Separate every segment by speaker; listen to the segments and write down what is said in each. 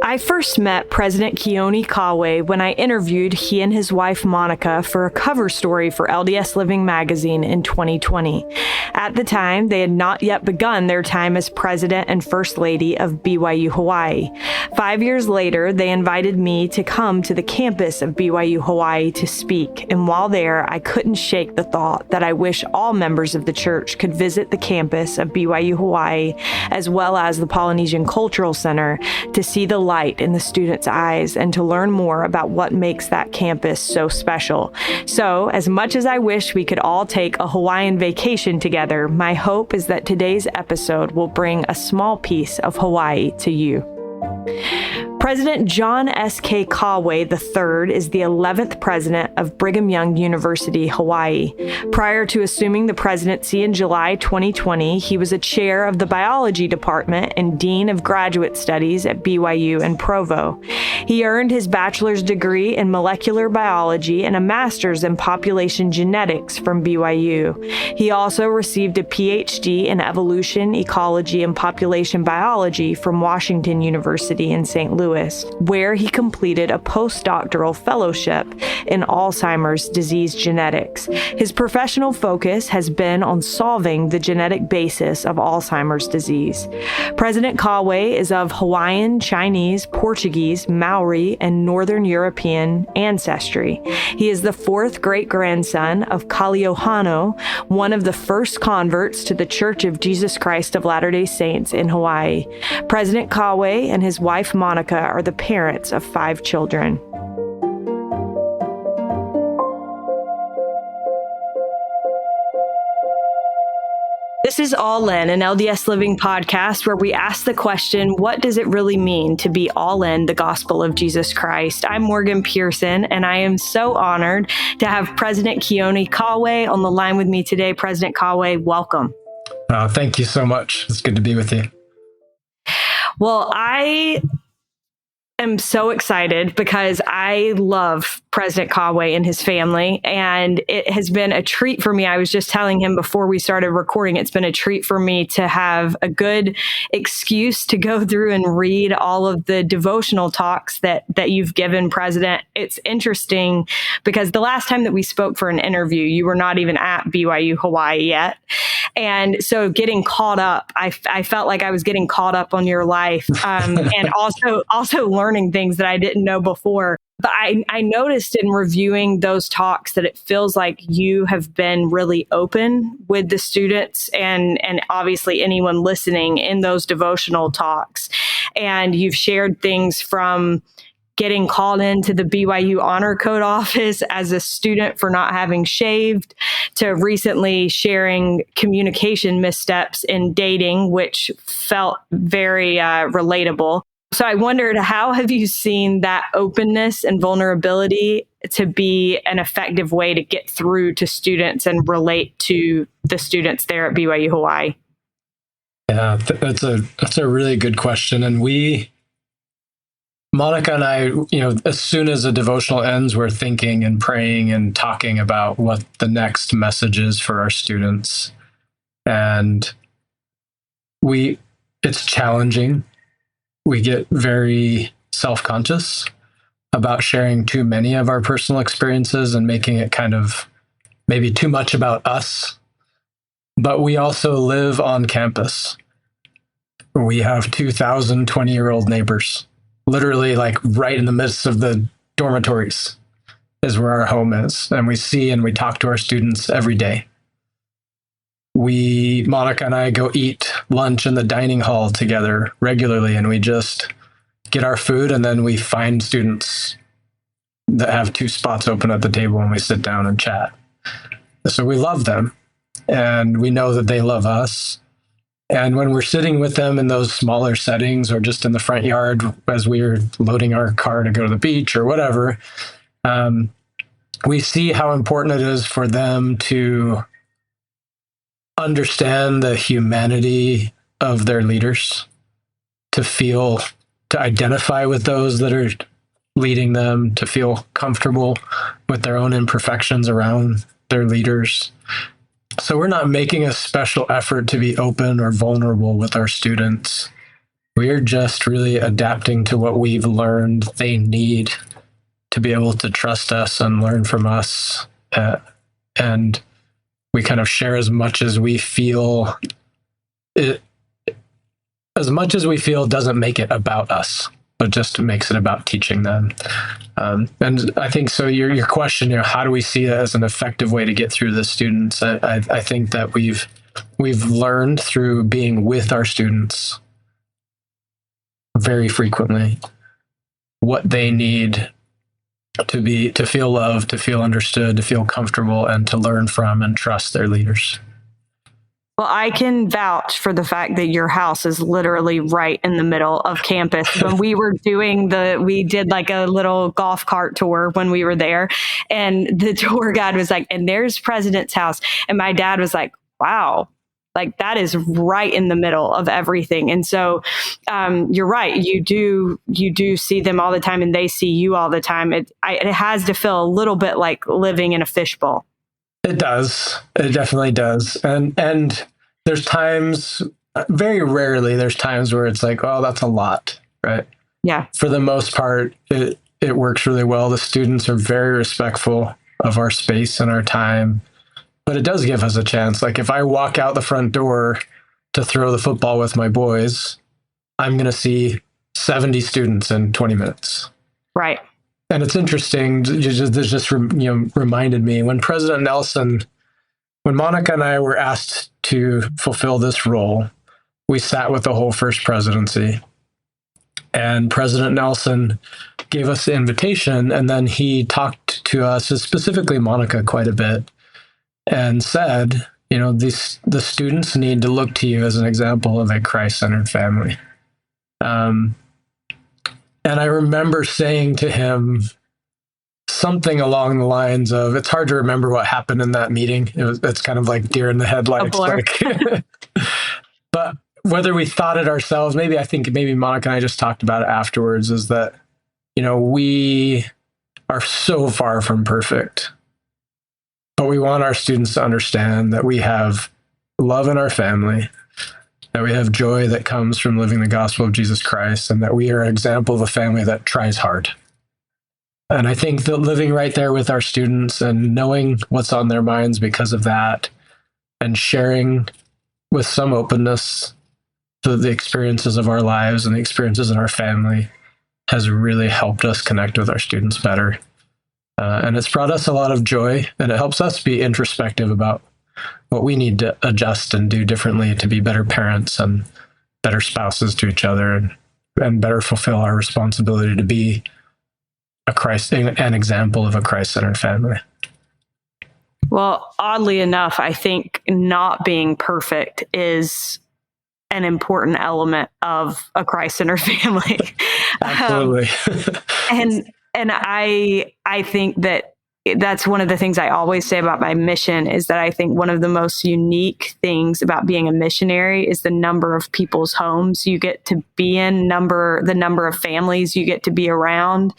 Speaker 1: I first met President Keoni Kauwe when I interviewed he and his wife Monica for a cover story for LDS Living magazine in 2020. At the time, they had not yet begun their time as President and First Lady of BYU-Hawaii. 5 years later, they invited me to come to the campus of BYU-Hawaii to speak, and while there, I couldn't shake the thought that I wish all members of the church could visit the campus of BYU-Hawaii, as well as the Polynesian Cultural Center, to see the light in the students' eyes and to learn more about what makes that campus so special. So, as much as I wish we could all take a Hawaiian vacation together, my hope is that today's episode will bring a small piece of Hawaii to you. President John S.K. Kauwe III is the 11th president of Brigham Young University, Hawaii. Prior to assuming the presidency in July 2020, he was a chair of the biology department and dean of graduate studies at BYU in Provo. He earned his bachelor's degree in molecular biology and a master's in population genetics from BYU. He also received a PhD in evolution, ecology, and population biology from Washington University in St. Louis, where he completed a postdoctoral fellowship in Alzheimer's disease genetics. His professional focus has been on solving the genetic basis of Alzheimer's disease. President Kauwe is of Hawaiian, Chinese, Portuguese, Maori, and Northern European ancestry. He is the fourth great-grandson of Kaliohano, one of the first converts to the Church of Jesus Christ of Latter-day Saints in Hawaii. President Kauwe and his wife Monica are the parents of 5 children. This is All In, an LDS Living podcast where we ask the question, what does it really mean to be all in the gospel of Jesus Christ? I'm Morgan Pearson, and I am so honored to have President Keoni Kauwe on the line with me today. President Kauwe, welcome.
Speaker 2: Thank you so much. It's good to be with you.
Speaker 1: Well, I am so excited because I love President Kauwe and his family, and it has been a treat for me. I was just telling him before we started recording, it's been a treat for me to have a good excuse to go through and read all of the devotional talks that you've given, President. It's interesting because the last time that we spoke for an interview, you were not even at BYU-Hawaii yet. And so getting caught up, I felt like I was getting caught up on your life, and also learning things that I didn't know before. But I noticed in reviewing those talks that it feels like you have been really open with the students and obviously anyone listening in those devotional talks. And you've shared things from getting called into the BYU Honor Code office as a student for not having shaved, to recently sharing communication missteps in dating, which felt very relatable. So I wondered, how have you seen that openness and vulnerability to be an effective way to get through to students and relate to the students there at BYU-Hawaii?
Speaker 2: Yeah, that's a really good question. And Monica and I, as soon as a devotional ends, we're thinking and praying and talking about what the next message is for our students. And it's challenging. We get very self-conscious about sharing too many of our personal experiences and making it kind of maybe too much about us. But we also live on campus. We have 2,000 20-year-old neighbors, literally like right in the midst of the dormitories is where our home is. And we see and we talk to our students every day. Monica and I go eat lunch in the dining hall together regularly, and we just get our food, and then we find students that have 2 spots open at the table and we sit down and chat. So we love them, and we know that they love us. And when we're sitting with them in those smaller settings or just in the front yard as we're loading our car to go to the beach or whatever, we see how important it is for them to understand the humanity of their leaders, to identify with those that are leading them, to feel comfortable with their own imperfections around their leaders. So we're not making a special effort to be open or vulnerable with our students. We're just really adapting to what we've learned they need to be able to trust us and learn from us. And we kind of share as much as we feel doesn't make it about us, but just makes it about teaching them. And I think so. Your question, how do we see that as an effective way to get through the students? I think that we've learned through being with our students very frequently what they need to feel loved, to feel understood, to feel comfortable, and to learn from and trust their leaders.
Speaker 1: Well, I can vouch for the fact that your house is literally right in the middle of campus. When we were we did like a little golf cart tour when we were there, and the tour guide was like, and there's President's house. And my dad was like, wow, like that is right in the middle of everything. And so you're right. You do see them all the time, and they see you all the time. It has to feel a little bit like living in a fishbowl.
Speaker 2: It does. It definitely does. And there's times, very rarely, there's times where it's like, oh, that's a lot, right?
Speaker 1: Yeah.
Speaker 2: For the most part, it works really well. The students are very respectful of our space and our time, but it does give us a chance. Like if I walk out the front door to throw the football with my boys, I'm going to see 70 students in 20 minutes.
Speaker 1: Right.
Speaker 2: And it's interesting, this just reminded me, when Monica and I were asked to fulfill this role, we sat with the whole first presidency. And President Nelson gave us the invitation, and then he talked to us, specifically Monica, quite a bit, and said, the students need to look to you as an example of a Christ-centered family. And I remember saying to him something along the lines of, it's hard to remember what happened in that meeting. It's kind of like deer in the headlights. But whether we thought it ourselves, maybe Monica and I just talked about it afterwards, is that, we are so far from perfect, but we want our students to understand that we have love in our family, that we have joy that comes from living the gospel of Jesus Christ, and that we are an example of a family that tries hard. And I think that living right there with our students and knowing what's on their minds because of that, and sharing with some openness the experiences of our lives and the experiences in our family, has really helped us connect with our students better. And it's brought us a lot of joy, and it helps us be introspective about what we need to adjust and do differently to be better parents and better spouses to each other, and better fulfill our responsibility to be an example of a Christ-centered family.
Speaker 1: Well, oddly enough, I think not being perfect is an important element of a Christ-centered family.
Speaker 2: Absolutely.
Speaker 1: And I think that that's one of the things I always say about my mission, is that I think one of the most unique things about being a missionary is the number of people's homes you get to be in, the number of families you get to be around,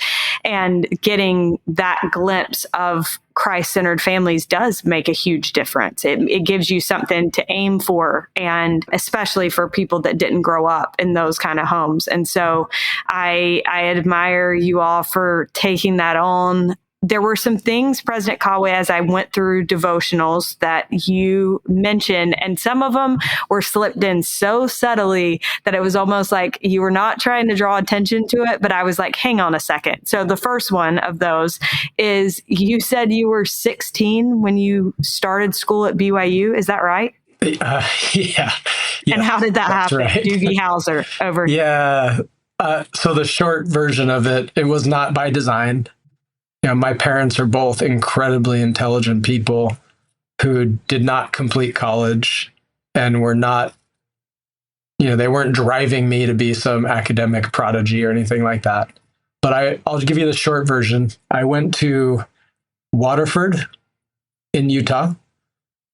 Speaker 1: and getting that glimpse of Christ-centered families does make a huge difference. It gives you something to aim for, and especially for people that didn't grow up in those kind of homes. And so I admire you all for taking that on. There were some things, President Kauwe, as I went through devotionals that you mentioned, and some of them were slipped in so subtly that it was almost like you were not trying to draw attention to it, but I was like, hang on a second. So the first one of those is, you said you were 16 when you started school at BYU. Is that right?
Speaker 2: Yeah.
Speaker 1: And how did that happen?
Speaker 2: Right.
Speaker 1: Doogie Howser over here.
Speaker 2: Yeah. So the short version of it was not by design. My parents are both incredibly intelligent people who did not complete college and were not, they weren't driving me to be some academic prodigy or anything like that. But I'll give you the short version. I went to Waterford in Utah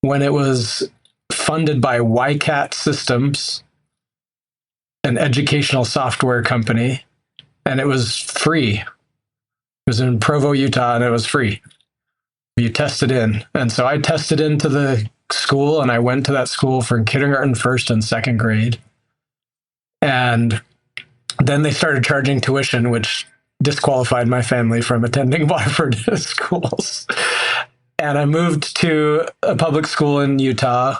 Speaker 2: when it was funded by YCAT Systems, an educational software company, and it was free. It was in Provo, Utah, and it was free. You tested in. And so I tested into the school, and I went to that school for kindergarten, first and second grade. And Then they started charging tuition, which disqualified my family from attending Waterford schools. And I moved to a public school in Utah,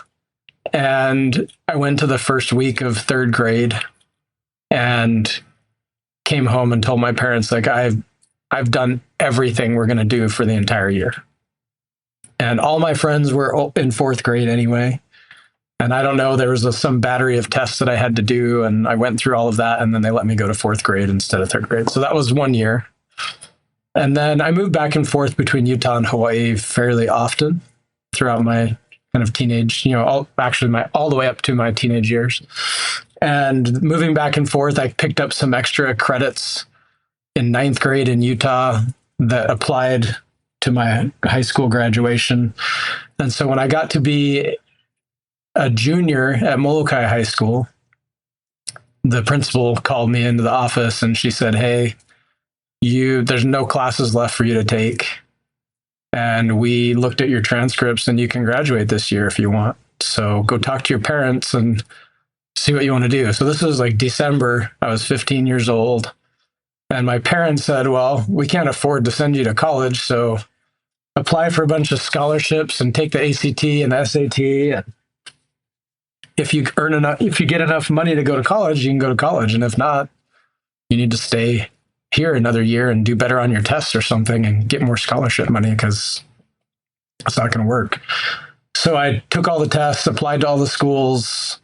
Speaker 2: and I went to the first week of third grade and came home and told my parents, like, I've done everything we're going to do for the entire year. And all my friends were in fourth grade anyway. And I don't know, there was some battery of tests that I had to do, and I went through all of that, and then they let me go to fourth grade instead of third grade. So that was 1 year. And then I moved back and forth between Utah and Hawaii fairly often throughout my kind of teenage, all the way up to my teenage years. And moving back and forth, I picked up some extra credits in ninth grade in Utah that applied to my high school graduation. And so when I got to be a junior at Molokai High School, the principal called me into the office and she said, "Hey, there's no classes left for you to take. And we looked at your transcripts and you can graduate this year if you want. So go talk to your parents and see what you want to do." So this was like December. I was 15 years old. And my parents said, "Well, we can't afford to send you to college. So apply for a bunch of scholarships and take the ACT and the SAT. And if you get enough money to go to college, you can go to college. And if not, you need to stay here another year and do better on your tests or something and get more scholarship money because it's not going to work." So I took all the tests, applied to all the schools,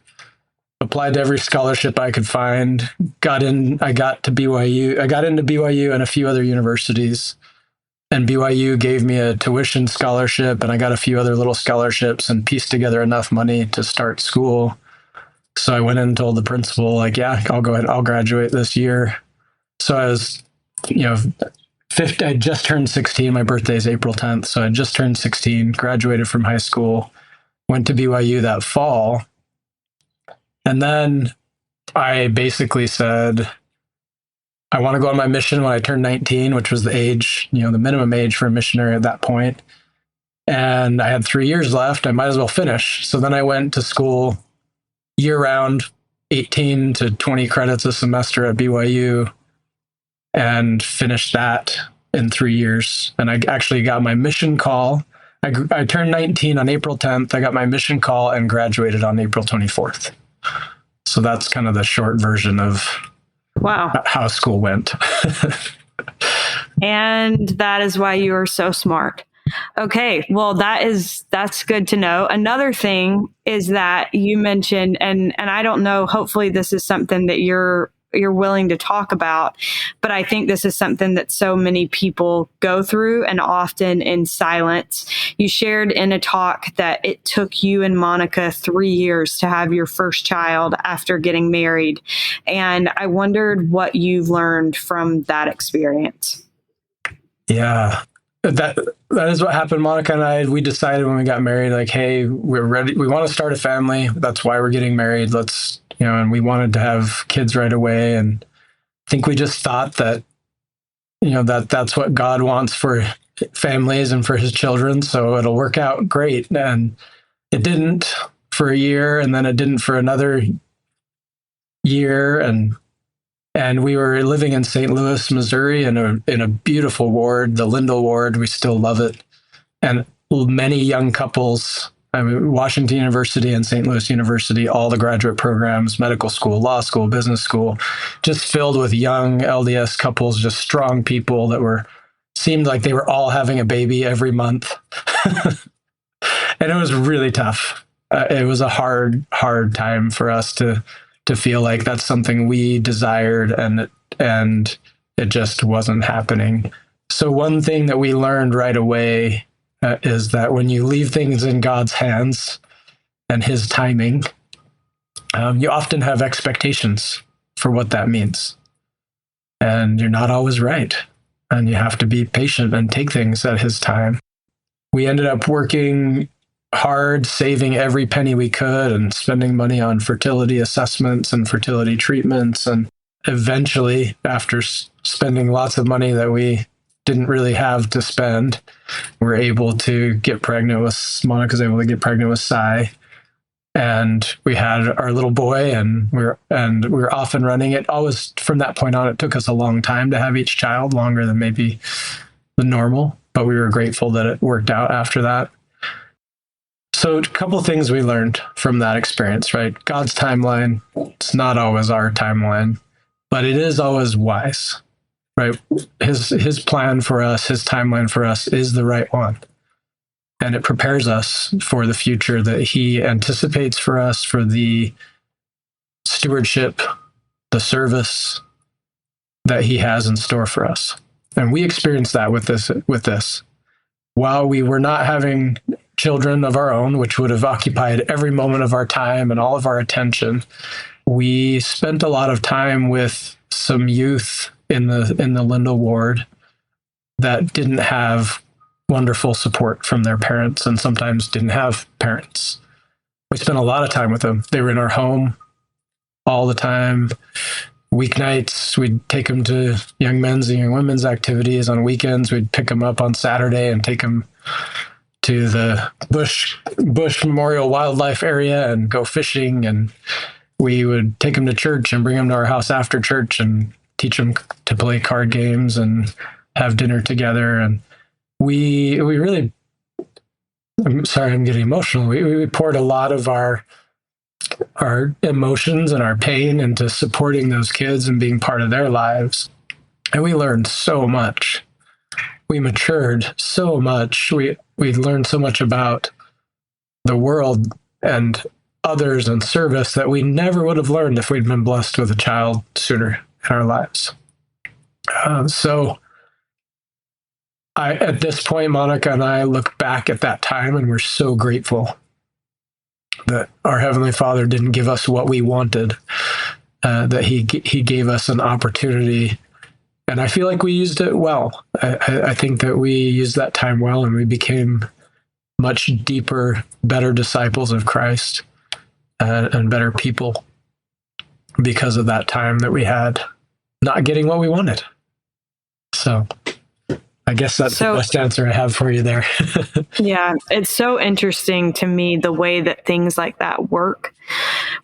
Speaker 2: applied to every scholarship I could find, I got to BYU. I got into BYU and a few other universities. And BYU gave me a tuition scholarship, and I got a few other little scholarships and pieced together enough money to start school. So I went in and told the principal, like, "Yeah, I'll go ahead. I'll graduate this year." So I was, 50, I just turned 16. My birthday is April 10th. So I just turned 16, graduated from high school, went to BYU that fall. And then I basically said, I want to go on my mission when I turned 19, which was the age, the minimum age for a missionary at that point. And I had 3 years left. I might as well finish. So then I went to school year round, 18 to 20 credits a semester at BYU, and finished that in 3 years. And I actually got my mission call. I turned 19 on April 10th. I got my mission call and graduated on April 24th. So that's kind of the short version of how school went.
Speaker 1: And that is why you are so smart. Okay, well, that's good to know. Another thing is that you mentioned, and I don't know, hopefully this is something that you're willing to talk about, but I think this is something that so many people go through, and often in silence. You shared in a talk that it took you and Monica 3 years to have your first child after getting married. And I wondered what you've learned from that experience.
Speaker 2: Yeah, that is what happened. Monica and I, we decided when we got married, like, hey, we're ready. We want to start a family. That's why we're getting married. Let's, and we wanted to have kids right away. And I think we just thought that, that's what God wants for families and for his children. So it'll work out great. And it didn't for a year, and then it didn't for another year. And we were living in St. Louis, Missouri, in a beautiful ward, the Lindell ward. We still love it. And many young couples, Washington University and St. Louis University, all the graduate programs, medical school, law school, business school, just filled with young LDS couples, just strong people that seemed like they were all having a baby every month. And it was really tough. It was a hard time for us to feel like that's something we desired, and it just wasn't happening. So one thing that we learned right away is that when you leave things in God's hands and his timing, you often have expectations for what that means. And you're not always right. And you have to be patient and take things at his time. We ended up working hard, saving every penny we could and spending money on fertility assessments and fertility treatments. And eventually, after spending lots of money that we didn't really have to spend, we're able to get pregnant with, Monica's able to get pregnant with Sai. and we had our little boy, and we were off and running. It always, from that point on, it took us a long time to have each child, longer than maybe the normal, but we were grateful that it worked out after that. So a couple of things we learned from that experience, right? God's timeline, it's not always our timeline, but it is always wise, right? His plan for us, his timeline for us is the right one. And it prepares us for the future that he anticipates for us, for the stewardship, the service that he has in store for us. And we experienced that with this. While we were not having children of our own, which would have occupied every moment of our time and all of our attention, we spent a lot of time with some youth in the Lindell ward that didn't have wonderful support from their parents, and sometimes didn't have parents. We spent a lot of time with them. They were in our home all the time. Weeknights, we'd take them to young men's and young women's activities. On weekends, we'd pick them up on Saturday and take them to the Bush Memorial Wildlife Area and go fishing. And we would take them to church and bring them to our house after church and teach them to play card games and have dinner together. And we really, I'm sorry, I'm getting emotional. We poured a lot of our emotions and our pain into supporting those kids and being part of their lives. And we learned so much. We matured so much. We learned so much about the world and others and service that we never would have learned if we'd been blessed with a child sooner in our lives. At this point, Monica and I look back at that time and we're so grateful that our Heavenly Father didn't give us what we wanted, that He gave us an opportunity. And I feel like we used it well. I think that we used that time well, and we became much deeper, better disciples of Christ and better people because of that time that we had not getting what we wanted. So I guess that's the best answer I have for you there.
Speaker 1: Yeah, it's so interesting to me the way that things like that work,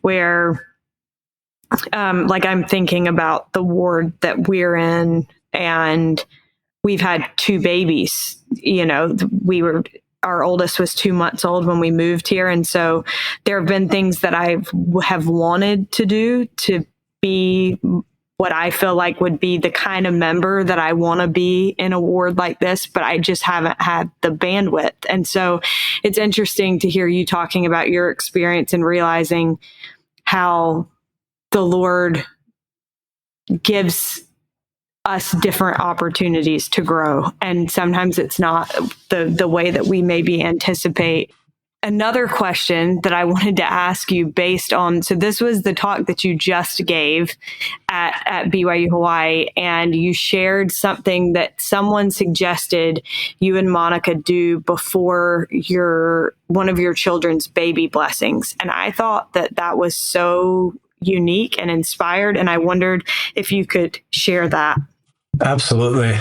Speaker 1: where like I'm thinking about the ward that we're in, and we've had two babies. You know, our oldest was 2 months old when we moved here. And so there have been things that I have wanted to do to be what I feel like would be the kind of member that I want to be in a ward like this, but I just haven't had the bandwidth. And so it's interesting to hear you talking about your experience and realizing how the Lord gives us different opportunities to grow. And sometimes it's not the way that we maybe anticipate. Another question that I wanted to ask you based on, so this was the talk that you just gave at BYU-Hawaii, and you shared something that someone suggested you and Monica do before one of your children's baby blessings. And I thought that was so unique and inspired, and I wondered if you could share that.
Speaker 2: Absolutely.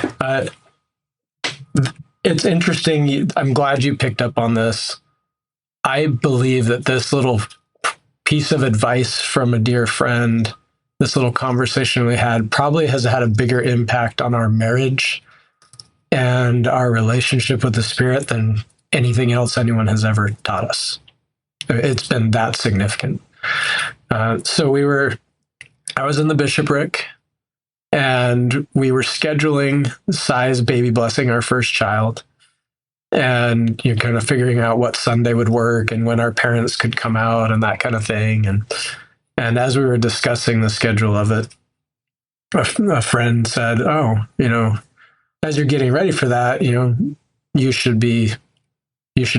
Speaker 2: It's interesting. I'm glad you picked up on this. I believe that this little piece of advice from a dear friend, this little conversation we had, probably has had a bigger impact on our marriage and our relationship with the Spirit than anything else anyone has ever taught us. It's been that significant. I was in the bishopric, and we were scheduling Sai's baby blessing, our first child. And you're kind of figuring out what Sunday would work and when our parents could come out and that kind of thing. And as we were discussing the schedule of it, a friend said, "Oh, as you're getting ready for that, you should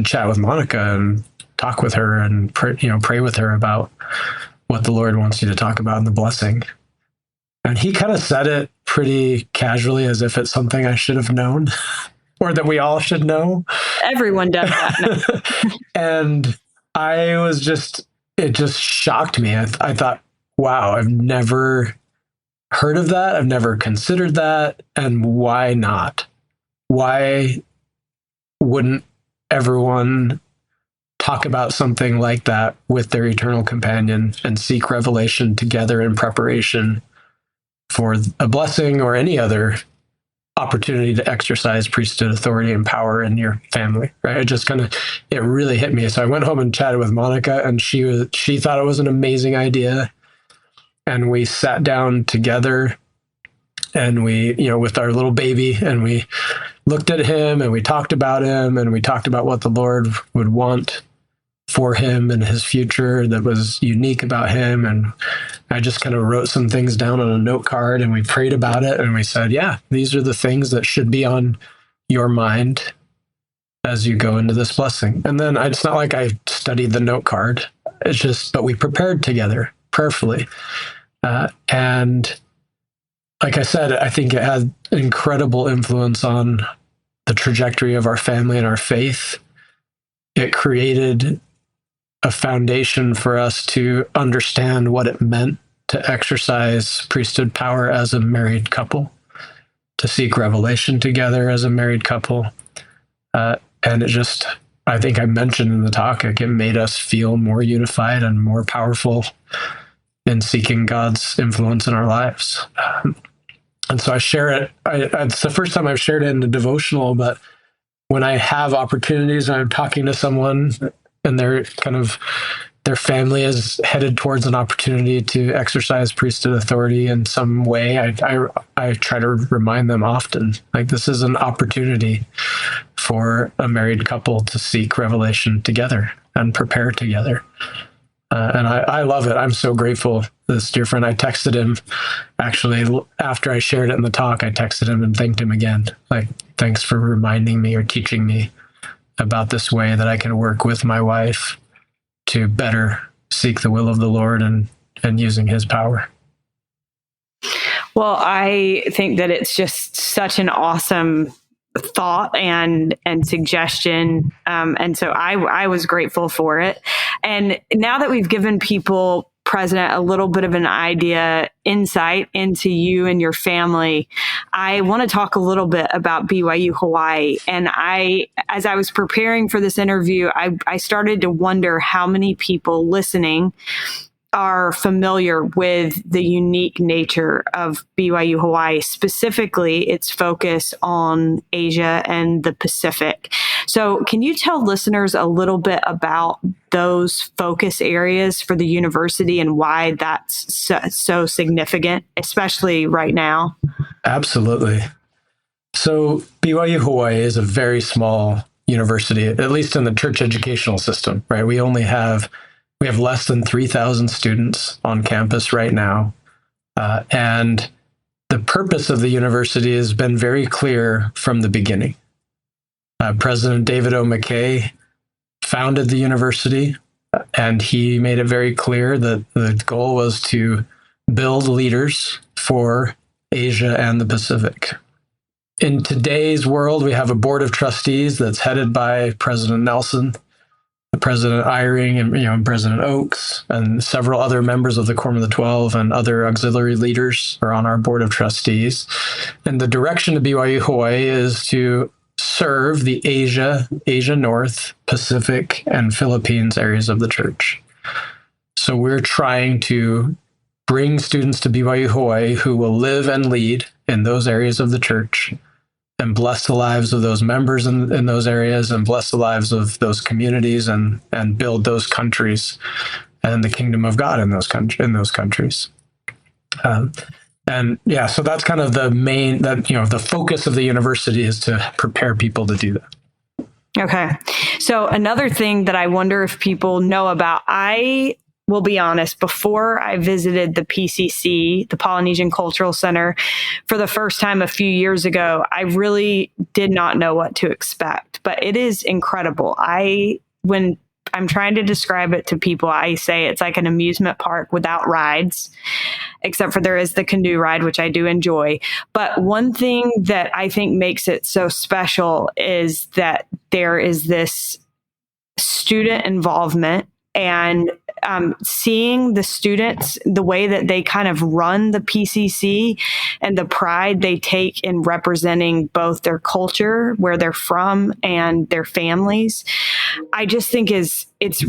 Speaker 2: chat with Monica and talk with her and pray with her about what the Lord wants you to talk about in the blessing." And he kind of said it pretty casually, as if it's something I should have known. Or that we all should know.
Speaker 1: Everyone does that.
Speaker 2: And it just shocked me. I thought, wow, I've never heard of that. I've never considered that. And why not? Why wouldn't everyone talk about something like that with their eternal companion and seek revelation together in preparation for a blessing or any other opportunity to exercise priesthood authority and power in your family, right? It really hit me. So I went home and chatted with Monica, and she thought it was an amazing idea. And we sat down together, and we, with our little baby, and we looked at him, and we talked about him, and we talked about what the Lord would want for him and his future that was unique about him. And I just kind of wrote some things down on a note card, and we prayed about it, and we said, yeah, these are the things that should be on your mind as you go into this blessing. And then it's not like I studied the note card. But we prepared together prayerfully. And like I said, I think it had incredible influence on the trajectory of our family and our faith. It created a foundation for us to understand what it meant to exercise priesthood power as a married couple, to seek revelation together as a married couple. And I think I mentioned in the talk, it made us feel more unified and more powerful in seeking God's influence in our lives. And so I share it. It's the first time I've shared it in a devotional, but when I have opportunities and I'm talking to someone and their family is headed towards an opportunity to exercise priesthood authority in some way, I try to remind them often, like, this is an opportunity for a married couple to seek revelation together and prepare together. And I love it. I'm so grateful. This dear friend, I texted him, actually, after I shared it in the talk, I texted him and thanked him again. Like, thanks for reminding me or teaching me about this way that I can work with my wife to better seek the will of the Lord and using his power.
Speaker 1: Well, I think that it's just such an awesome thought and suggestion. And so I was grateful for it. And now that we've given people, President, a little bit of an insight into you and your family, I want to talk a little bit about BYU-Hawaii. And as I was preparing for this interview, I started to wonder how many people listening are familiar with the unique nature of BYU-Hawaii, specifically its focus on Asia and the Pacific. So can you tell listeners a little bit about those focus areas for the university and why that's so significant, especially right now? Absolutely.
Speaker 2: So BYU-Hawaii is a very small university, at least in the church educational system, right? We have less than 3,000 students on campus right now. And the purpose of the university has been very clear from the beginning. President David O. McKay founded the university, and he made it very clear that the goal was to build leaders for Asia and the Pacific. In today's world, we have a board of trustees that's headed by President Nelson, President Eyring, and President Oakes, and several other members of the Quorum of the 12 and other auxiliary leaders are on our board of trustees. And the direction of BYU-Hawaii is to serve the Asia North, Pacific, and Philippines areas of the church. So we're trying to bring students to BYU-Hawaii who will live and lead in those areas of the church and bless the lives of those members in those areas and bless the lives of those communities and build those countries and the kingdom of God in those countries. So that's kind of the main, the focus of the university is to prepare people to do that.
Speaker 1: Okay. So another thing that I wonder if people know about, I will be honest, before I visited the PCC, the Polynesian Cultural Center, for the first time a few years ago, I really did not know what to expect, but it is incredible. When I'm trying to describe it to people, I say it's like an amusement park without rides, except for there is the canoe ride, which I do enjoy. But one thing that I think makes it so special is that there is this student involvement and seeing the students, the way that they kind of run the PCC and the pride they take in representing both their culture, where they're from, and their families, I just think it's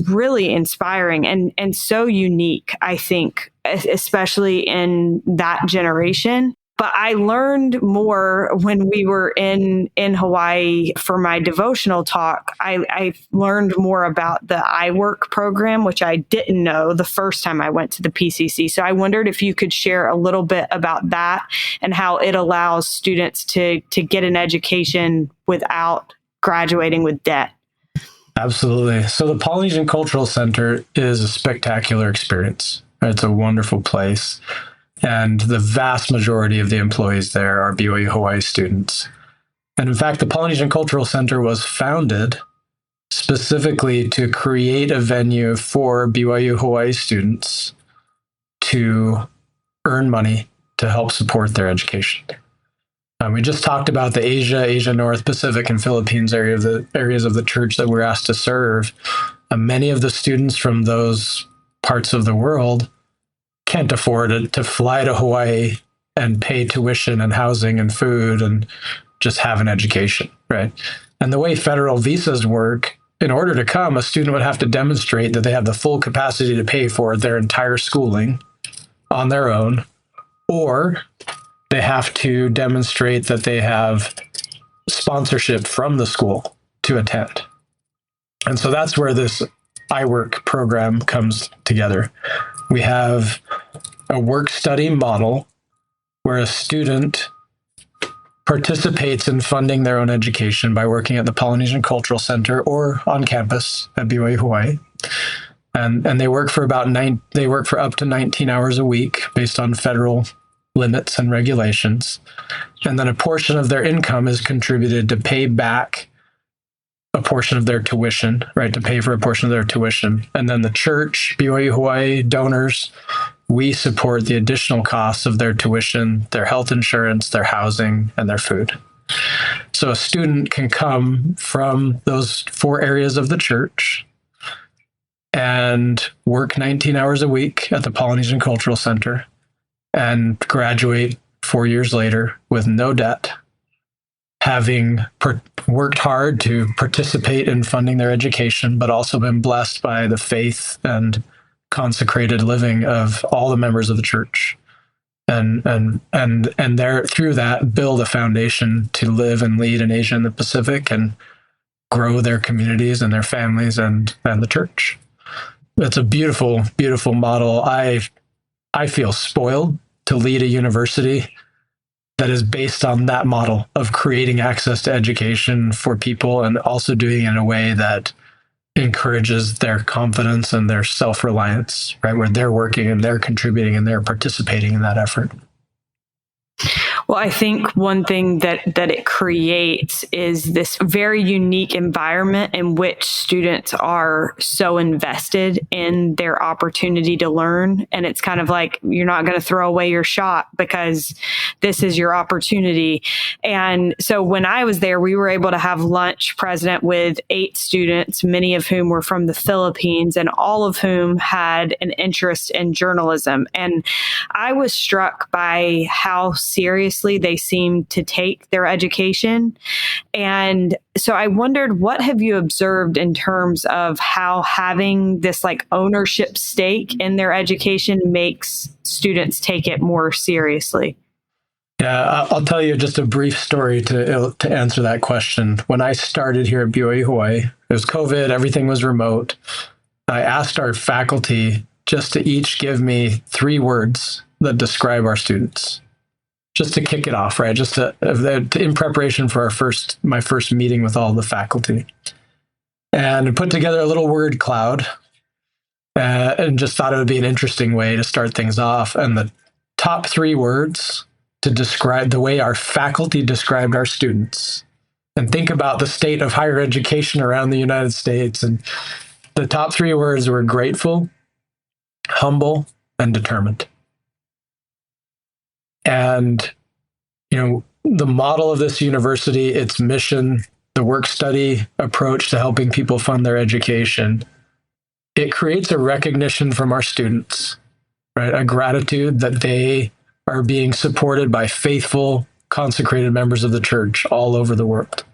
Speaker 1: really inspiring and so unique, I think, especially in that generation. But I learned more when we were in Hawaii for my devotional talk. I learned more about the iWork program, which I didn't know the first time I went to the PCC. So I wondered if you could share a little bit about that and how it allows students to get an education without graduating with debt.
Speaker 2: Absolutely. So the Polynesian Cultural Center is a spectacular experience. It's a wonderful place. And the vast majority of the employees there are BYU-Hawaii students. And in fact, the Polynesian Cultural Center was founded specifically to create a venue for BYU-Hawaii students to earn money to help support their education. We just talked about the Asia North, Pacific, and Philippines areas of the church that we're asked to serve. Many of the students from those parts of the world can't afford it to fly to Hawaii and pay tuition and housing and food and just have an education, right? And the way federal visas work, in order to come, a student would have to demonstrate that they have the full capacity to pay for their entire schooling on their own, or they have to demonstrate that they have sponsorship from the school to attend. And so that's where this iWork program comes together. We have a work study model where a student participates in funding their own education by working at the Polynesian Cultural Center or on campus at BYU-Hawaii. And they work for up to 19 hours a week based on federal limits and regulations. And then a portion of their income is contributed to pay back a portion of their tuition, right? To pay for a portion of their tuition. And then the church, BYU-Hawaii donors, we support the additional costs of their tuition, their health insurance, their housing, and their food. So a student can come from those 4 areas of the church and work 19 hours a week at the Polynesian Cultural Center and graduate 4 years later with no debt, having worked hard to participate in funding their education, but also been blessed by the faith and consecrated living of all the members of the church, and there through that build a foundation to live and lead in Asia and the Pacific and grow their communities and their families and the church. It's a beautiful, beautiful model. I feel spoiled to lead a university that is based on that model of creating access to education for people and also doing it in a way that encourages their confidence and their self-reliance, right? Where they're working and they're contributing and they're participating in that effort.
Speaker 1: Well, I think one thing that it creates is this very unique environment in which students are so invested in their opportunity to learn. And it's kind of like, you're not going to throw away your shot because this is your opportunity. And so when I was there, we were able to have lunch present with 8 students, many of whom were from the Philippines and all of whom had an interest in journalism. And I was struck by how seriously they seem to take their education. And so I wondered, what have you observed in terms of how having this like ownership stake in their education makes students take it more seriously?
Speaker 2: Yeah, I'll tell you just a brief story to answer that question. When I started here at BYU-Hawaii, it was COVID, everything was remote. I asked our faculty just to each give me 3 words that describe our students, just to kick it off, right? Just in preparation for my first meeting with all the faculty, and put together a little word cloud, and just thought it would be an interesting way to start things off. And the top 3 words to describe the way our faculty described our students, and think about the state of higher education around the United States. And the top 3 words were grateful, humble, and determined. And, the model of this university, its mission, the work study approach to helping people fund their education, it creates a recognition from our students, right? A gratitude that they are being supported by faithful, consecrated members of the church all over the world.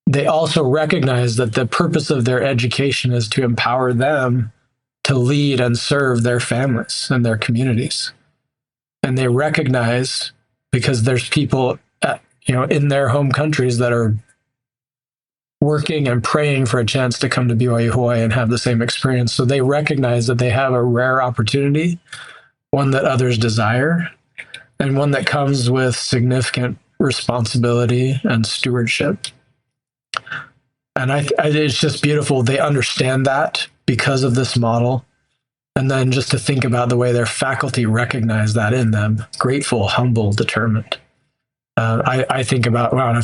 Speaker 2: They also recognize that the purpose of their education is to empower them to lead and serve their families and their communities. And they recognize, because there's people in their home countries that are working and praying for a chance to come to BYU-Hawaii and have the same experience. So they recognize that they have a rare opportunity, one that others desire, and one that comes with significant responsibility and stewardship. And it's just beautiful. They understand that because of this model. And then just to think about the way their faculty recognize that in them: grateful, humble, determined. I think about, wow,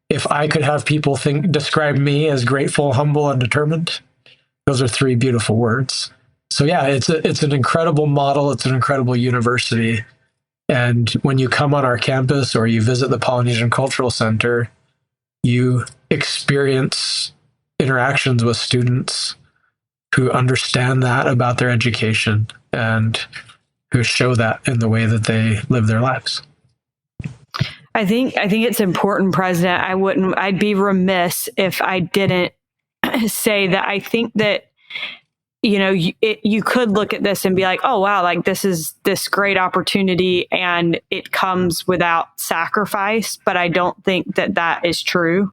Speaker 2: if I could have people describe me as grateful, humble, and determined, those are three beautiful words. So yeah, it's an incredible model. It's an incredible university. And when you come on our campus or you visit the Polynesian Cultural Center, you experience interactions with students who understand that about their education and who show that in the way that they live their lives.
Speaker 1: I think it's important, President. I'd be remiss if I didn't say that I think that, you could look at this and be like, oh, wow, like this is this great opportunity and it comes without sacrifice. But I don't think that that is true.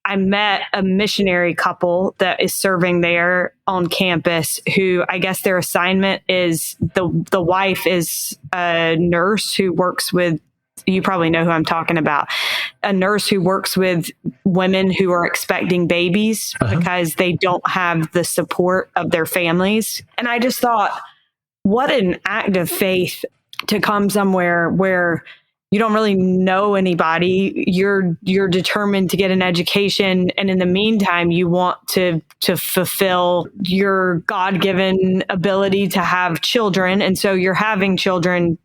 Speaker 1: I met a missionary couple that is serving there on campus who, I guess their assignment is the wife is a nurse who works with, you probably know who I'm talking about, a nurse who works with women who are expecting babies because they don't have the support of their families. And I just thought, what an act of faith to come somewhere where you don't really know anybody. You're determined to get an education. And in the meantime, you want to fulfill your God-given ability to have children. And so you're having children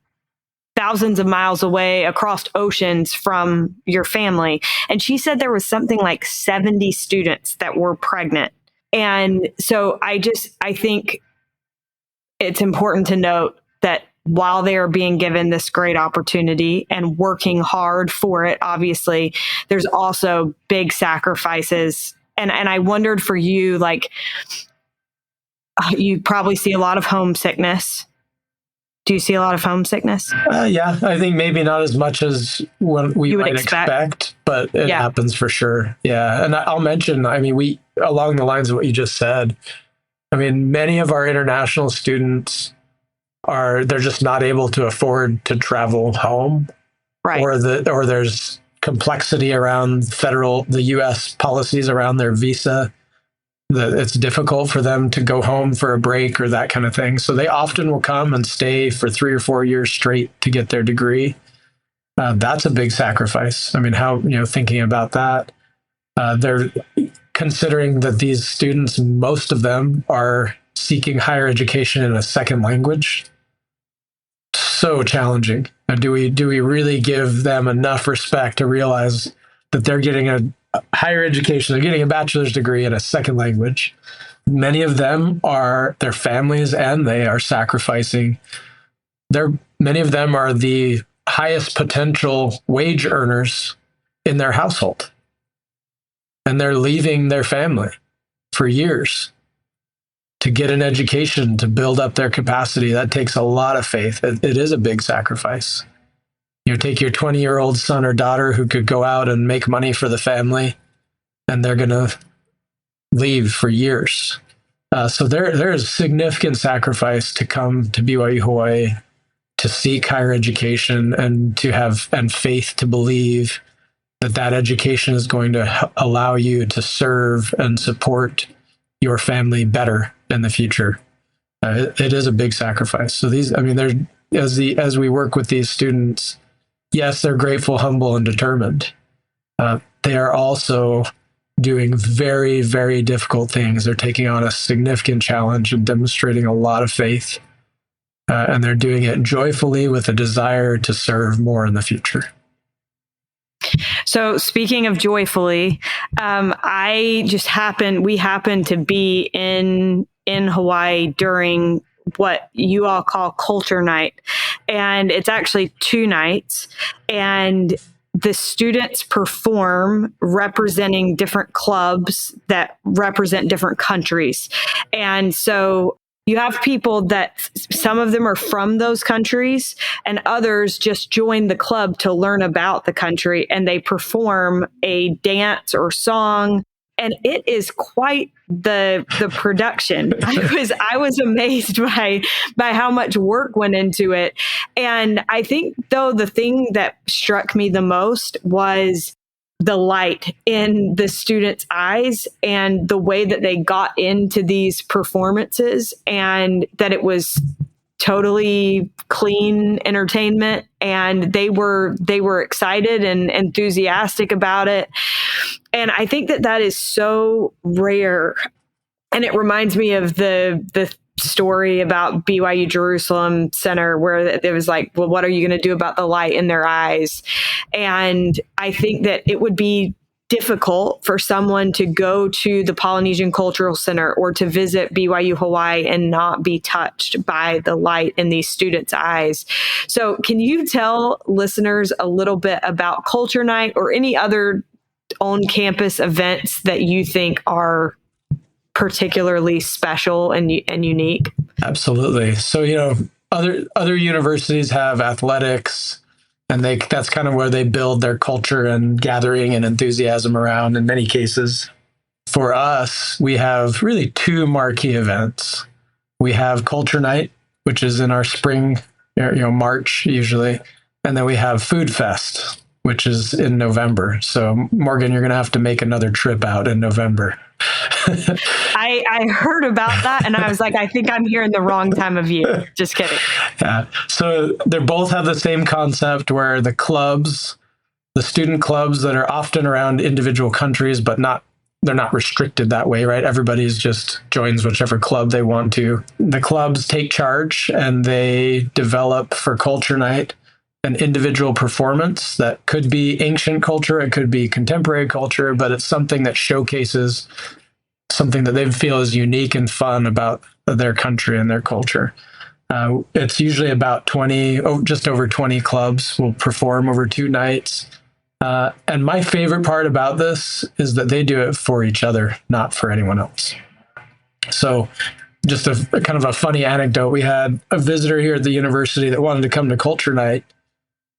Speaker 1: thousands of miles away across oceans from your family. And she said there was something like 70 students that were pregnant. And so I think it's important to note that while they are being given this great opportunity and working hard for it, obviously, there's also big sacrifices. And I wondered for you, like, you probably see a lot of homesickness. Do you see a lot of homesickness?
Speaker 2: Yeah, I think maybe not as much as what we might expect, but it happens for sure. Yeah, and I'll mention, we, along the lines of what you just said, many of our international students they're just not able to afford to travel home, right? Or there's complexity around the U.S. policies around their visa. It's difficult for them to go home for a break or that kind of thing. So they often will come and stay for 3 or 4 years straight to get their degree. That's a big sacrifice. Thinking about that, they're considering that these students, most of them are seeking higher education in a second language. So challenging. Do we really give them enough respect to realize that they're getting a higher education, they're getting a bachelor's degree in a second language? Many of them are their families, and they are sacrificing. Many of them are the highest potential wage earners in their household, and they're leaving their family for years to get an education, to build up their capacity. That takes a lot of faith. It is a big sacrifice. Take your 20-year-old son or daughter who could go out and make money for the family, and they're going to leave for years. So there is significant sacrifice to come to BYU-Hawaii, to seek higher education, and to have faith to believe that education is going to allow you to serve and support your family better in the future. It is a big sacrifice. So as we work with these students, yes, they're grateful, humble, and determined. They are also doing very, very difficult things. They're taking on a significant challenge and demonstrating a lot of faith. And they're doing it joyfully with a desire to serve more in the future.
Speaker 1: So speaking of joyfully, we happened to be in in Hawaii during what you all call culture night. And it's actually 2 nights. And the students perform representing different clubs that represent different countries. And so you have people that some of them are from those countries and others just join the club to learn about the country, and they perform a dance or song. And it is quite the production. I was amazed by how much work went into it. And I think, though, the thing that struck me the most was the light in the students' eyes and the way that they got into these performances, and that it was totally clean entertainment, and they were excited and enthusiastic about it. And I think that is so rare. And it reminds me of the story about BYU Jerusalem Center, where it was like, well, what are you going to do about the light in their eyes? And I think that it would be difficult for someone to go to the Polynesian Cultural Center or to visit BYU-Hawaii and not be touched by the light in these students' eyes. So can you tell listeners a little bit about Culture Night or any other on-campus events that you think are particularly special and unique?
Speaker 2: Absolutely. So, other universities have athletics, and that's kind of where they build their culture and gathering and enthusiasm around in many cases. For us, we have really 2 marquee events. We have Culture Night, which is in our spring, March usually. And then we have Food Fest, which is in November. So Morgan, you're going to have to make another trip out in November.
Speaker 1: I heard about that, and I was like, I think I'm here in the wrong time of year. Just kidding.
Speaker 2: Yeah. So they both have the same concept, where the student clubs that are often around individual countries, but they're not restricted that way, right? Everybody's just joins whichever club they want to. The clubs take charge and they develop for Culture Night an individual performance that could be ancient culture, it could be contemporary culture, but it's something that showcases something that they feel is unique and fun about their country and their culture. It's usually about just over 20 clubs will perform over 2 nights. And my favorite part about this is that they do it for each other, not for anyone else. So just a kind of a funny anecdote. We had a visitor here at the university that wanted to come to Culture Night.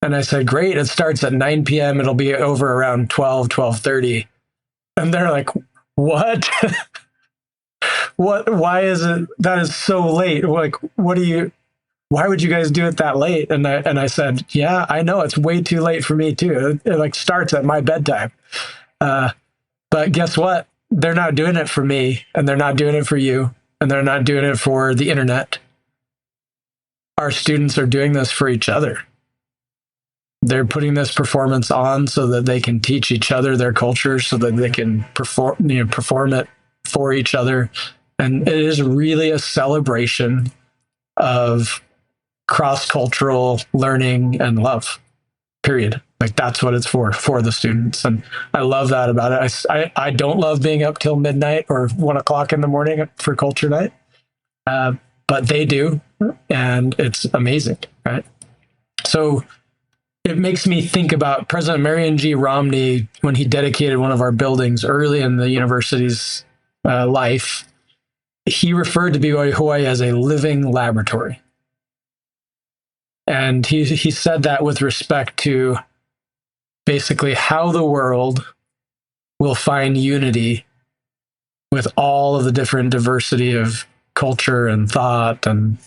Speaker 2: And I said, great, it starts at 9 p.m. It'll be over around 12:30. And they're like, what? Why is it, that is so late? Like, why would you guys do it that late? And I said, yeah, I know, it's way too late for me too. It like starts at my bedtime. But guess what? They're not doing it for me, and they're not doing it for you, and they're not doing it for the internet. Our students are doing this for each other. They're putting this performance on so that they can teach each other their culture, so that they can perform it for each other. And it is really a celebration of cross-cultural learning and love, period. Like, that's what it's for the students. And I love that about it. I don't love being up till midnight or 1 o'clock in the morning for Culture Night, but they do, and it's amazing, right? So it makes me think about President Marion G. Romney when he dedicated one of our buildings early in the university's life. He referred to BYU-Hawaii as a living laboratory. And he said that with respect to basically how the world will find unity with all of the different diversity of culture and thought and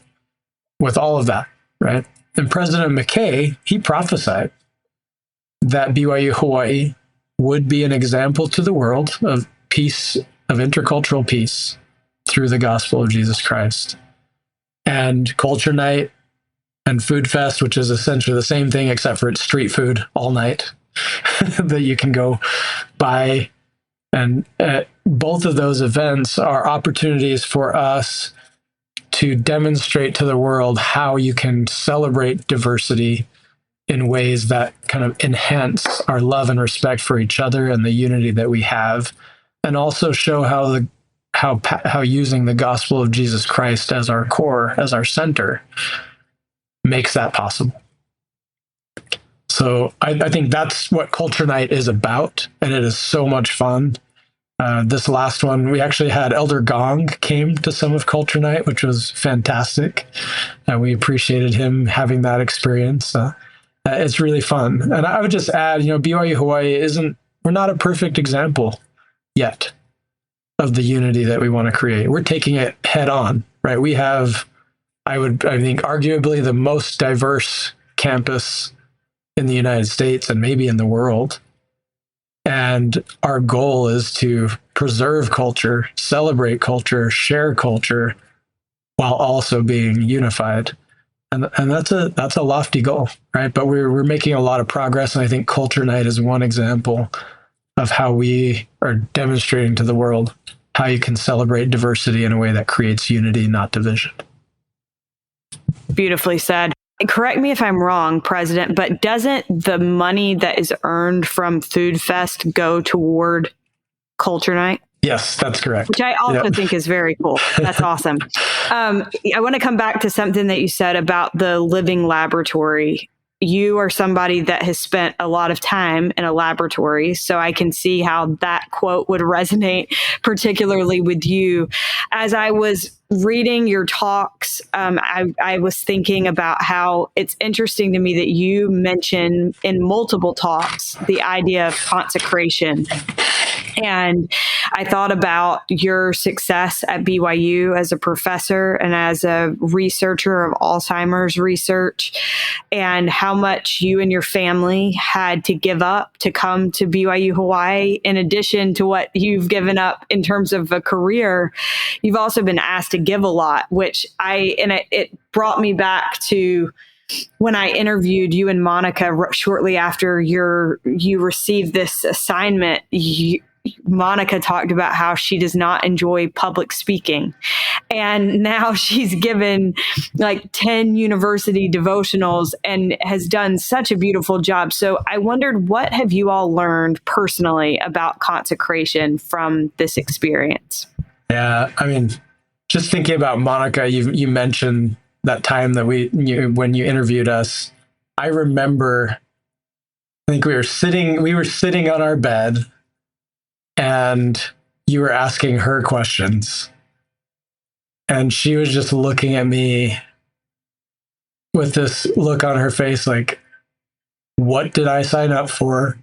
Speaker 2: with all of that, right? And President McKay, he prophesied that BYU-Hawaii would be an example to the world of peace, of intercultural peace through the gospel of Jesus Christ. And Culture Night and Food Fest, which is essentially the same thing, except for it's street food all night that you can go buy. And both of those events are opportunities for us to demonstrate to the world how you can celebrate diversity in ways that kind of enhance our love and respect for each other and the unity that we have, and also show how how using the gospel of Jesus Christ as our core, as our center, makes that possible. So I think that's what Culture Night is about, and it is so much fun. This last one, we actually had Elder Gong came to some of Culture Night, which was fantastic. We appreciated him having that experience. It's really fun. And I would just add, BYU-Hawaii we're not a perfect example yet of the unity that we want to create. We're taking it head on, right? We have, I think, arguably the most diverse campus in the United States and maybe in the world. And our goal is to preserve culture, celebrate culture, share culture, while also being unified. And that's a lofty goal, right? But we're making a lot of progress. And I think Culture Night is one example of how we are demonstrating to the world how you can celebrate diversity in a way that creates unity, not division.
Speaker 1: Beautifully said. Correct me if I'm wrong, President, but doesn't the money that is earned from Food Fest go toward Culture Night?
Speaker 2: Yes, that's correct.
Speaker 1: Which I also think is very cool. That's awesome. I want to come back to something that you said about the living laboratory. You are somebody that has spent a lot of time in a laboratory, so I can see how that quote would resonate particularly with you. As I was reading your talks, I was thinking about how it's interesting to me that you mention in multiple talks the idea of consecration. And I thought about your success at BYU as a professor and as a researcher of Alzheimer's research, and how much you and your family had to give up to come to BYU-Hawaii. In addition to what you've given up in terms of a career, you've also been asked to give a lot, which it brought me back to when I interviewed you and Monica shortly after you received this assignment. Monica talked about how she does not enjoy public speaking. And now she's given like 10 university devotionals and has done such a beautiful job. So I wondered, what have you all learned personally about consecration from this experience?
Speaker 2: Yeah, I mean, just thinking about Monica, you mentioned that time that when you interviewed us. I remember, I think we were sitting on our bed, and you were asking her questions. And she was just looking at me with this look on her face like, what did I sign up for?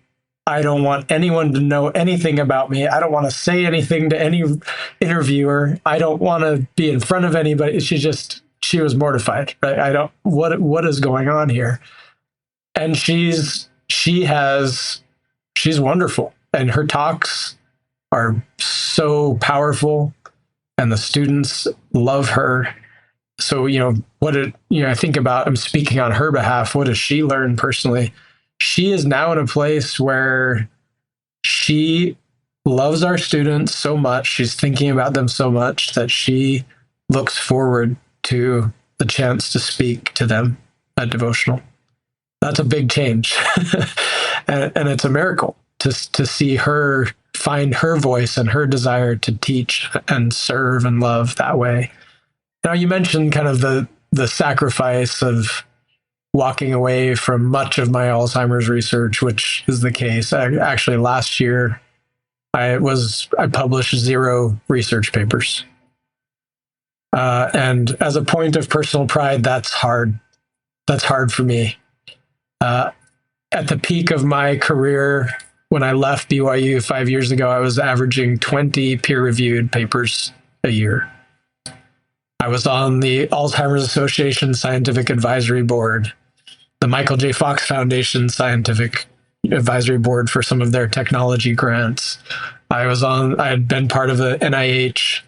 Speaker 2: I don't want anyone to know anything about me. I don't want to say anything to any interviewer. I don't want to be in front of anybody. She was mortified, right? What is going on here? And she's wonderful. And her talks are so powerful, and the students love her. So, I think about, I'm speaking on her behalf. What does she learn personally? She is now in a place where she loves our students so much. She's thinking about them so much that she looks forward to the chance to speak to them at devotional. That's a big change. and it's a miracle to see her find her voice and her desire to teach and serve and love that way. Now, you mentioned kind of the sacrifice of walking away from much of my Alzheimer's research, which is the case. Actually, last year, I published 0 research papers. And as a point of personal pride, that's hard. That's hard for me. At the peak of my career, when I left BYU 5 years ago, I was averaging 20 peer-reviewed papers a year. I was on the Alzheimer's Association Scientific Advisory Board, the Michael J. Fox Foundation Scientific Advisory Board for some of their technology grants. I had been part of the NIH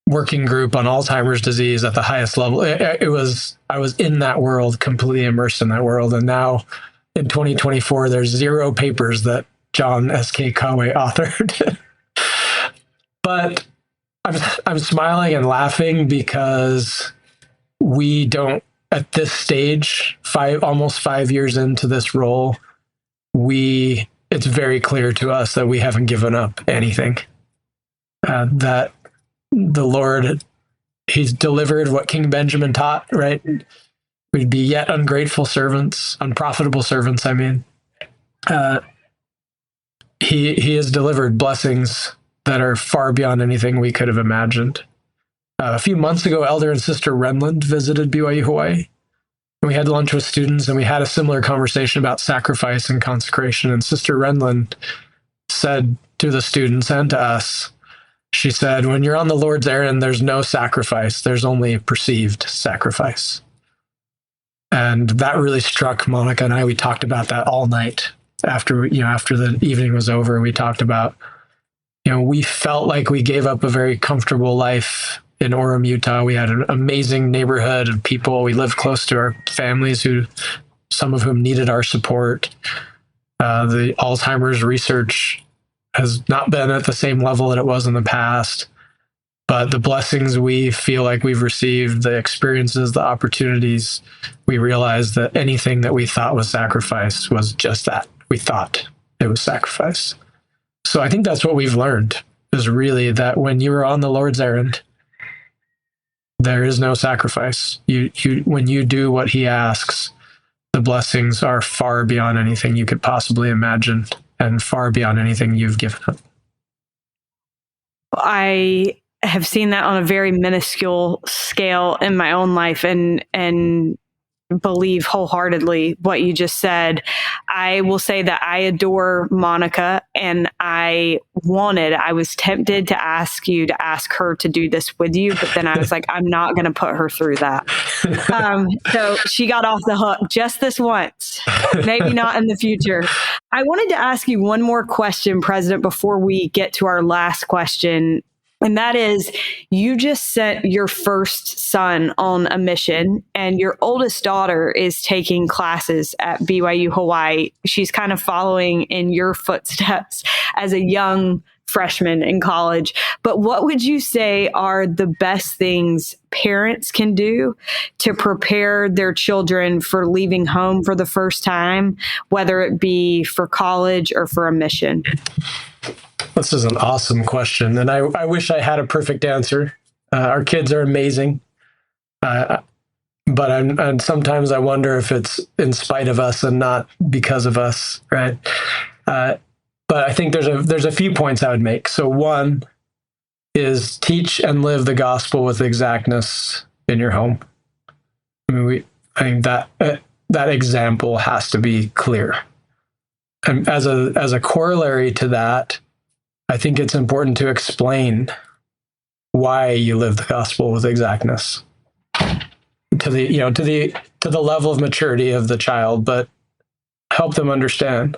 Speaker 2: working group on Alzheimer's disease at the highest level. I was in that world, completely immersed in that world. And now in 2024, there's 0 papers that John S.K. Kauwe authored. But I'm smiling and laughing because we don't, at this stage, almost 5 years into this role, it's very clear to us that we haven't given up anything. That the Lord, he's delivered what King Benjamin taught, right? We'd be yet ungrateful servants, unprofitable servants, I mean. He has delivered blessings that are far beyond anything we could have imagined. A few months ago, Elder and Sister Renland visited BYU-Hawaii. We had lunch with students, and we had a similar conversation about sacrifice and consecration. And Sister Renland said to the students and to us, she said, when you're on the Lord's errand, there's no sacrifice. There's only perceived sacrifice. And that really struck Monica and I. We talked about that all night after the evening was over. We talked about, we felt like we gave up a very comfortable life in Orem, Utah. We had an amazing neighborhood of people. We lived close to our families, some of whom needed our support. The Alzheimer's research has not been at the same level that it was in the past, but the blessings we feel like we've received, the experiences, the opportunities, we realized that anything that we thought was sacrifice was just that. We thought it was sacrifice. So I think that's what we've learned, is really that when you are on the Lord's errand, there is no sacrifice. When you do what he asks, the blessings are far beyond anything you could possibly imagine and far beyond anything you've given up.
Speaker 1: I have seen that on a very minuscule scale in my own life, and believe wholeheartedly what you just said. I will say that I adore Monica, and I was tempted to ask you to ask her to do this with you, but then I was like, I'm not going to put her through that. So she got off the hook just this once, maybe not in the future. I wanted to ask you one more question, President, before we get to our last question. And that is, you just sent your first son on a mission, and your oldest daughter is taking classes at BYU-Hawaii. She's kind of following in your footsteps as a young freshman in college. But what would you say are the best things parents can do to prepare their children for leaving home for the first time, whether it be for college or for a mission?
Speaker 2: This is an awesome question, and I wish I had a perfect answer. Our kids are amazing, but sometimes I wonder if it's in spite of us and not because of us, right? But I think there's a few points I would make. So one is teach and live the gospel with exactness in your home. I think that example has to be clear. And as a corollary to that, I think it's important to explain why you live the gospel with exactness to the level of maturity of the child, but help them understand.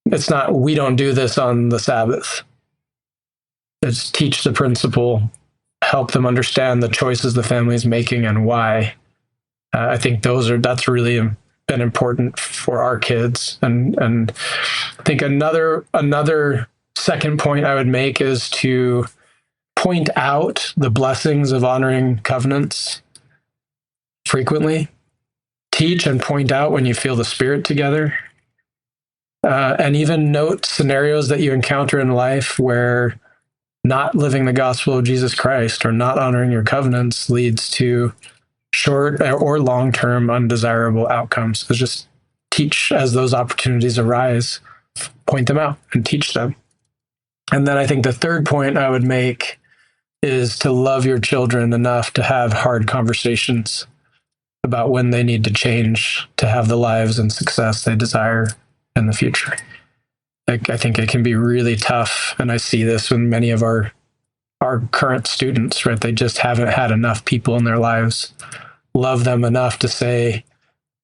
Speaker 2: It's not, we don't do this on the Sabbath. It's teach the principle, help them understand the choices the family is making and why. I think that's really been important for our kids. And I think another second point I would make is to point out the blessings of honoring covenants frequently. Teach and point out when you feel the Spirit together. And even note scenarios that you encounter in life where not living the gospel of Jesus Christ or not honoring your covenants leads to short or long-term undesirable outcomes. So just teach as those opportunities arise, point them out and teach them. And then I think the third point I would make is to love your children enough to have hard conversations about when they need to change to have the lives and success they desire in the future. I think it can be really tough, and I see this with many of our current students, right? They just haven't had enough people in their lives love them enough to say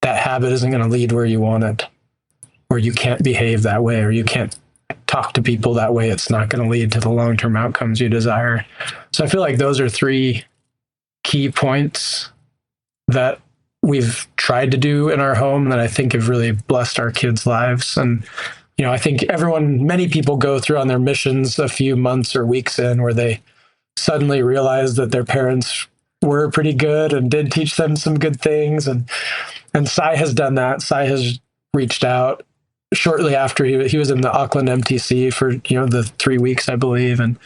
Speaker 2: that habit isn't going to lead where you want it, or you can't behave that way, or you can't talk to people that way. It's not going to lead to the long-term outcomes you desire. So I feel like those are three key points that we've tried to do in our home that I think have really blessed our kids' lives. And, I think many people go through on their missions a few months or weeks in where they suddenly realize that their parents were pretty good and did teach them some good things. And Sai has done that. Sai has reached out shortly after he was in the Auckland MTC for, the 3 weeks, I believe. And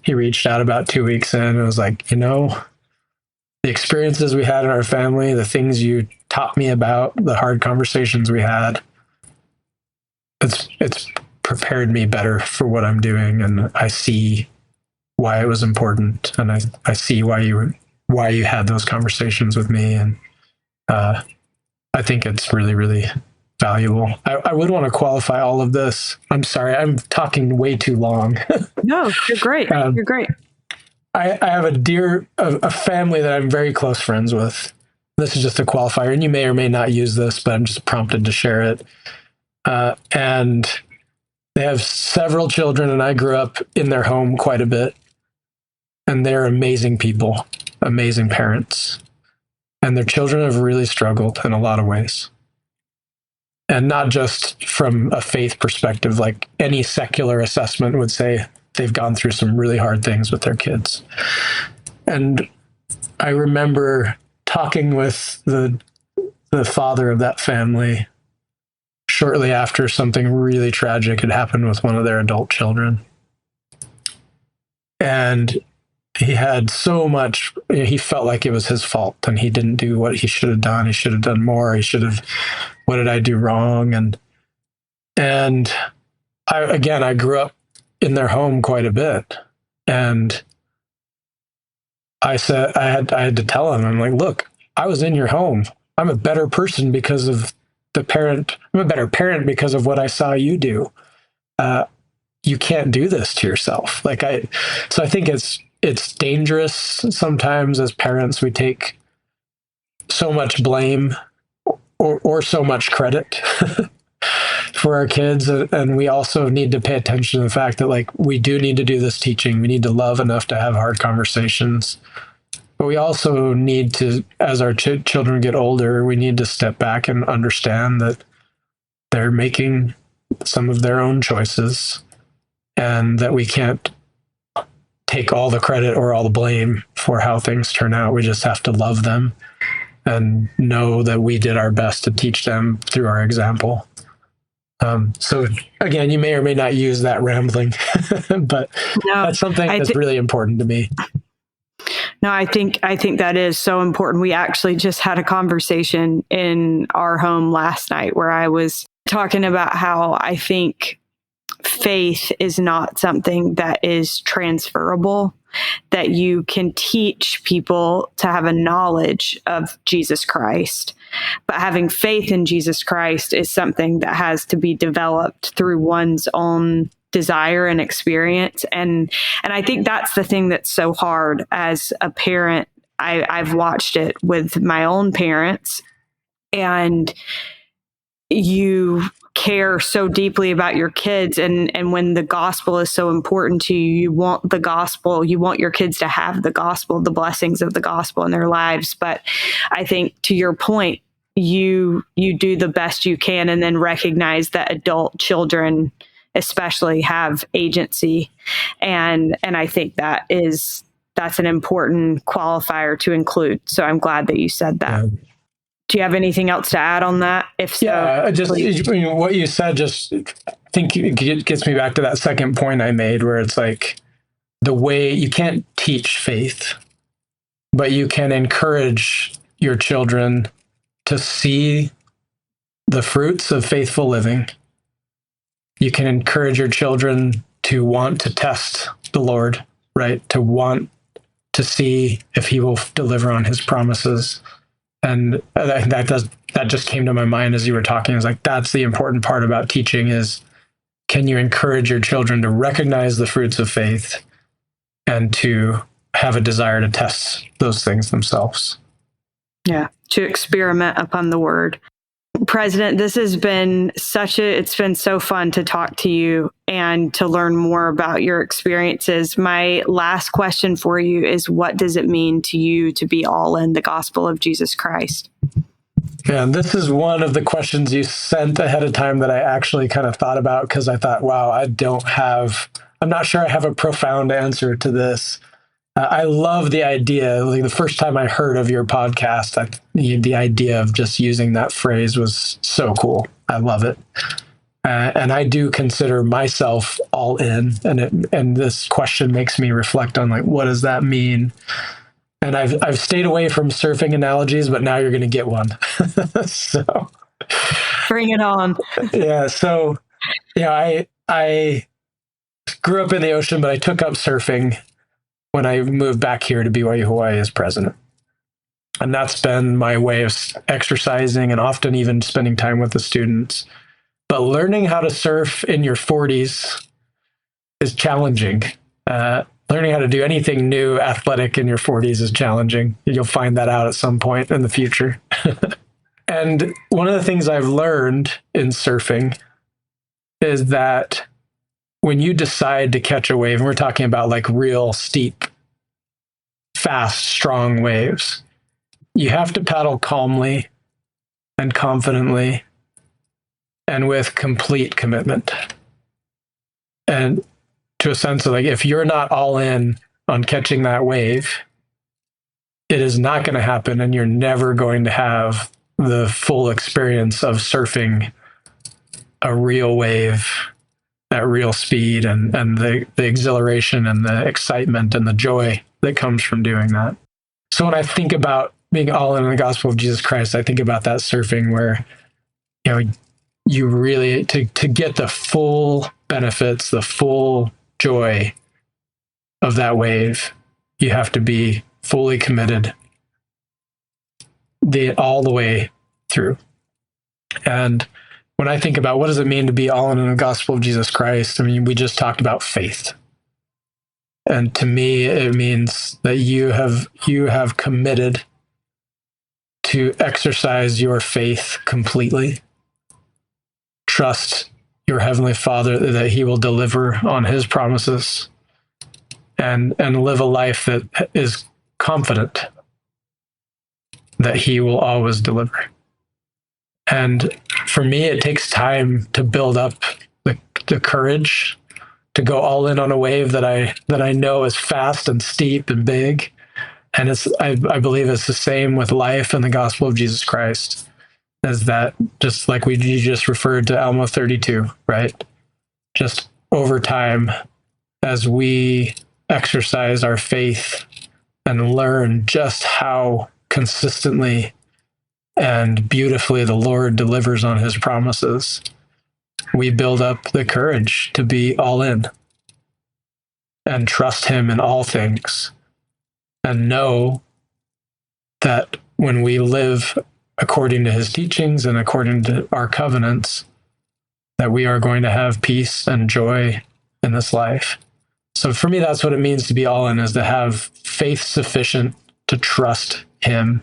Speaker 2: he reached out about 2 weeks in and was like, the experiences we had in our family, the things you taught me about, the hard conversations we had, it's prepared me better for what I'm doing. And I see why it was important. And I see why you had those conversations with me. And I think it's really, really valuable. I would want to qualify all of this. I'm sorry, I'm talking way too long.
Speaker 1: No, you're great. You're great.
Speaker 2: I have a family that I'm very close friends with. This is just a qualifier, and you may or may not use this, but I'm just prompted to share it. And they have several children, and I grew up in their home quite a bit. And they're amazing people, amazing parents. And their children have really struggled in a lot of ways. And not just from a faith perspective, like any secular assessment would say they've gone through some really hard things with their kids. And I remember talking with the father of that family shortly after something really tragic had happened with one of their adult children. And he had so much, he felt like it was his fault and he didn't do what he should have done. He should have done more. What did I do wrong? And I grew up in their home quite a bit. And I said, I had to tell him, I'm like, look, I was in your home. I'm a better person because of I'm a better parent because of what I saw you do. You can't do this to yourself. So I think it's dangerous sometimes as parents. We take so much blame or so much credit for our kids. And we also need to pay attention to the fact that we do need to do this teaching. We need to love enough to have hard conversations. But we also need to, as our children get older, we need to step back and understand that they're making some of their own choices and that we can't take all the credit or all the blame for how things turn out. We just have to love them and know that we did our best to teach them through our example. So again, you may or may not use that rambling, but that's something that's really important to me.
Speaker 1: No, I think that is so important. We actually just had a conversation in our home last night where I was talking about how I think faith is not something that is transferable, that you can teach people to have a knowledge of Jesus Christ. But having faith in Jesus Christ is something that has to be developed through one's own desire and experience. And I think that's the thing that's so hard as a parent. I've watched it with my own parents, and you care so deeply about your kids. And when the gospel is so important to you, you want the gospel, you want your kids to have the gospel, the blessings of the gospel in their lives. But I think to your point, you do the best you can and then recognize that adult children especially have agency. And I think that's an important qualifier to include. So I'm glad that you said that. Yeah. Do you have anything else to add on that? If so,
Speaker 2: what you said I think it gets me back to that second point I made, where it's the way you can't teach faith, but you can encourage your children to see the fruits of faithful living. You can encourage your children to want to test the Lord, right? To want to see if he will deliver on his promises. And that just came to my mind as you were talking. I was like, that's the important part about teaching is, can you encourage your children to recognize the fruits of faith and to have a desire to test those things themselves?
Speaker 1: Yeah, to experiment upon the word. President, this has been it's been so fun to talk to you and to learn more about your experiences. My last question for you is, what does it mean to you to be all in the gospel of Jesus Christ?
Speaker 2: Yeah, and this is one of the questions you sent ahead of time that I actually kind of thought about, because I thought, wow, I'm not sure I have a profound answer to this. I love the idea. The first time I heard of your podcast, the idea of just using that phrase was so cool. I love it. And I do consider myself all in. And this question makes me reflect on, like, what does that mean? And I've stayed away from surfing analogies, but now you're going to get one. So
Speaker 1: bring it on.
Speaker 2: Yeah. So, I grew up in the ocean, but I took up surfing when I moved back here to BYU-Hawaii as president. And that's been my way of exercising and often even spending time with the students. But learning how to surf in your 40s is challenging. Learning how to do anything new athletic in your 40s is challenging. You'll find that out at some point in the future. And one of the things I've learned in surfing is that when you decide to catch a wave, and we're talking about like real steep, fast, strong waves, you have to paddle calmly and confidently and with complete commitment. And to a sense of, like, if you're not all in on catching that wave, it is not going to happen, and you're never going to have the full experience of surfing a real wave at real speed and the exhilaration and the excitement and the joy that comes from doing that. So when I think about being all in on the gospel of Jesus Christ, I think about that surfing where, you really, to get the full benefits, the full joy of that wave, you have to be fully committed all the way through. And when I think about what does it mean to be all in on the gospel of Jesus Christ, I mean, we just talked about faith. And to me, it means that you have committed to exercise your faith completely. Trust your Heavenly Father that He will deliver on His promises, and live a life that is confident that He will always deliver. And for me, it takes time to build up the courage to go all in on a wave that I know is fast and steep and big. And I believe it's the same with life and the gospel of Jesus Christ. Is that just like you just referred to Alma 32, right? Just over time, as we exercise our faith and learn just how consistently and beautifully the Lord delivers on His promises, we build up the courage to be all in and trust Him in all things, and know that when we live according to His teachings and according to our covenants, that we are going to have peace and joy in this life. So for me, that's what it means to be all in, is to have faith sufficient to trust Him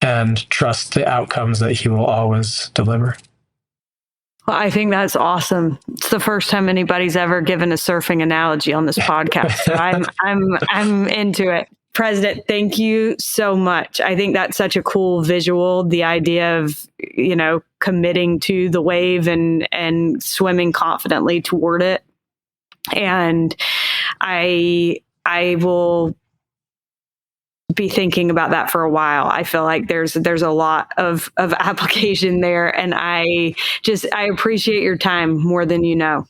Speaker 2: and trust the outcomes that He will always deliver.
Speaker 1: Well, I think that's awesome. It's the first time anybody's ever given a surfing analogy on this podcast. So I'm into it. President, thank you so much. I think that's such a cool visual, the idea of, committing to the wave and swimming confidently toward it. And I will be thinking about that for a while. I feel like there's a lot of application there, and I appreciate your time more than you know.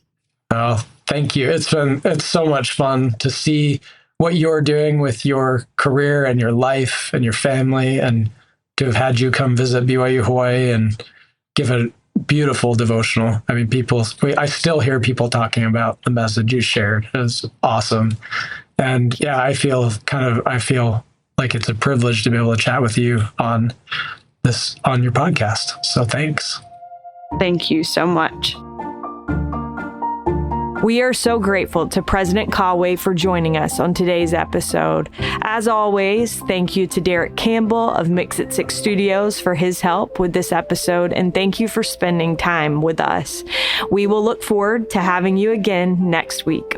Speaker 2: Oh, thank you. It's so much fun to see what you're doing with your career and your life and your family, and to have had you come visit BYU-Hawaii and give a beautiful devotional. I mean, I still hear people talking about the message you shared. It was awesome. And yeah, I feel like it's a privilege to be able to chat with you on your podcast. So thanks.
Speaker 1: Thank you so much. We are so grateful to President Kauwe for joining us on today's episode. As always, thank you to Derek Campbell of Mix It 6 Studios for his help with this episode, and thank you for spending time with us. We will look forward to having you again next week.